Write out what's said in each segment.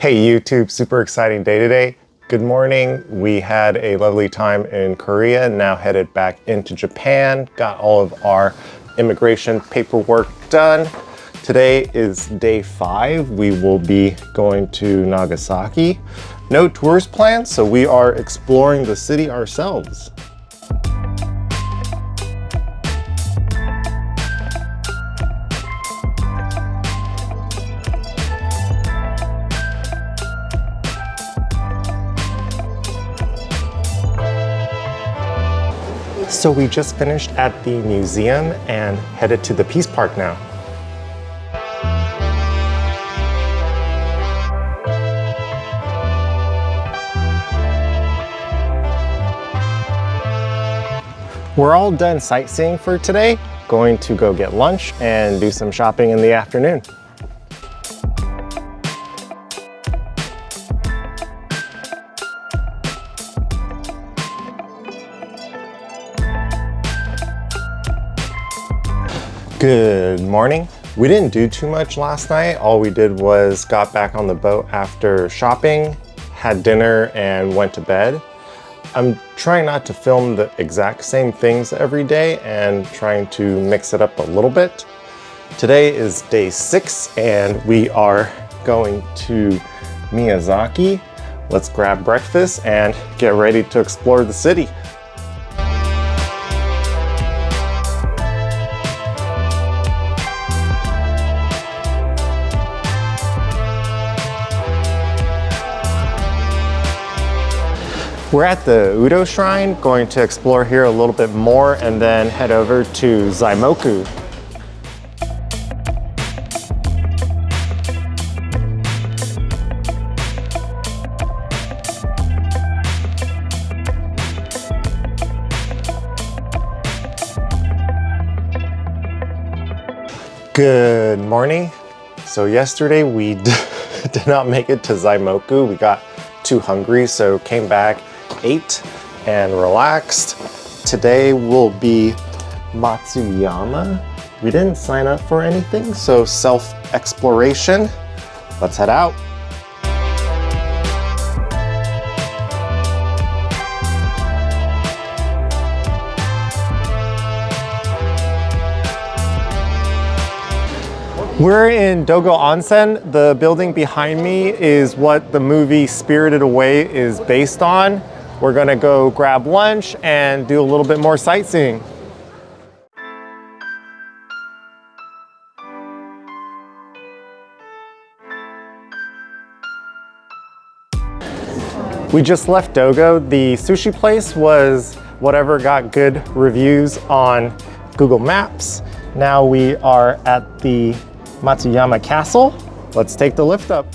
Hey YouTube, super exciting day today. Good morning. We had a lovely time in Korea, now headed back into Japan. Got all of our immigration paperwork done. Today is day 5. We will be going to Nagasaki. No tourist plans, so we are exploring the city ourselves. So we just finished at the museum and headed to the Peace Park now. We're all done sightseeing for today. Going to go get lunch and do some shopping in the afternoon. Good morning. We didn't do too much last night. All we did was got back on the boat after shopping, had dinner, and went to bed. I'm trying not to film the exact same things every day and trying to mix it up a little bit. Today is day 6 and we are going to Miyazaki. Let's grab breakfast and get ready to explore the city. We're at the Udo Shrine, going to explore here a little bit more and then head over to Zaimoku. Good morning. So yesterday we did not make it to Zaimoku. We got too hungry, so came back, ate, and relaxed. Today will be Matsuyama. We didn't sign up for anything, so self-exploration. Let's head out. We're in Dogo Onsen. The building behind me is what the movie Spirited Away is based on. We're gonna go grab lunch and do a little bit more sightseeing. We just left Dogo. The sushi place was whatever got good reviews on Google Maps. Now we are at the Matsuyama Castle. Let's take the lift up.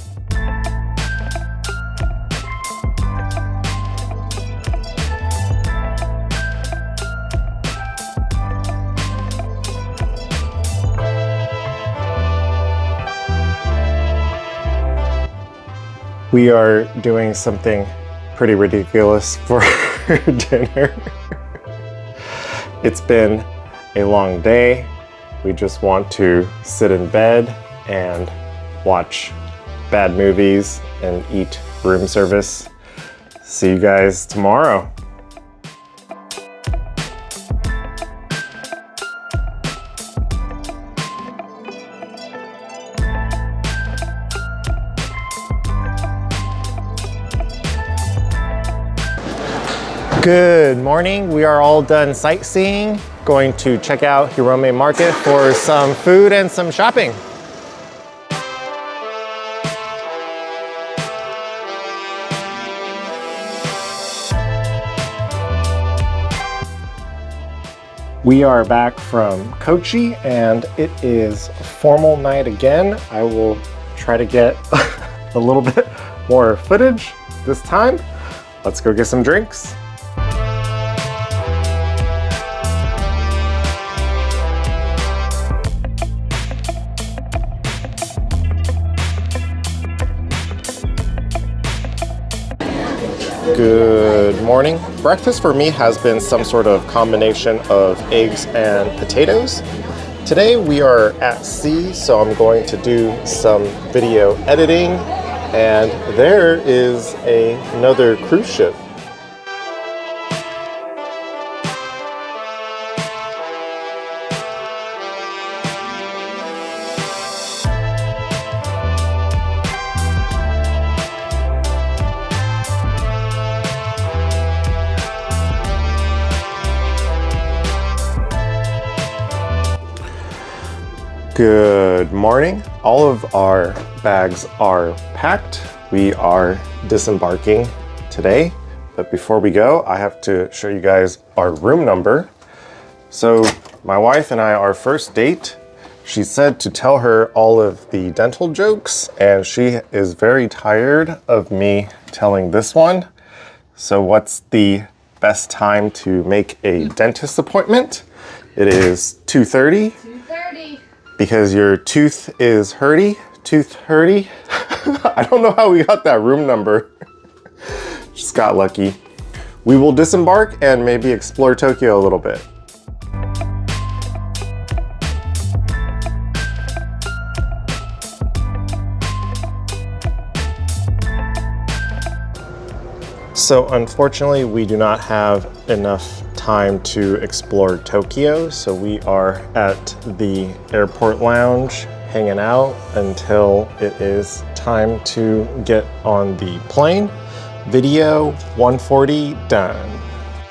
We are doing something pretty ridiculous for dinner. It's been a long day. We just want to sit in bed and watch bad movies and eat room service. See you guys tomorrow. Good morning. We are all done sightseeing. Going to check out Hirome Market for some food and some shopping. We are back from Kochi and it is a formal night again. I will try to get a little bit more footage this time. Let's go get some drinks. Good morning. Breakfast for me has been some sort of combination of eggs and potatoes. Today we are at sea, so I'm going to do some video editing And there is another cruise ship. Good morning. All of our bags are packed. We are disembarking today. But before we go, I have to show you guys our room number. So my wife and I, our first date, she said to tell her all of the dental jokes, and she is very tired of me telling this one. So what's the best time to make a dentist appointment? It is 2:30. 2:30. Because your tooth is hurty. Tooth hurty. I don't know how we got that room number. Just got lucky. We will disembark and maybe explore Tokyo a little bit. So unfortunately, we do not have enough time to explore Tokyo, so we are at the airport lounge hanging out until it is time to get on the plane. Video 140 done.